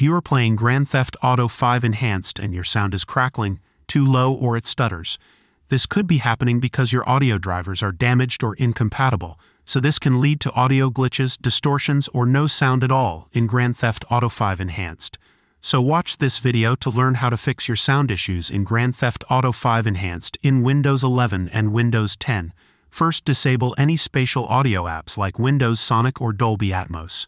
you are playing Grand Theft Auto 5 Enhanced and your sound is crackling, too low, or it stutters, this could be happening because your audio drivers are damaged or incompatible, so this can lead to audio glitches, distortions, or no sound at all in Grand Theft Auto 5 Enhanced. So watch this video to learn how to fix your sound issues in Grand Theft Auto 5 Enhanced in Windows 11 and Windows 10. First, disable any spatial audio apps like Windows Sonic or Dolby Atmos.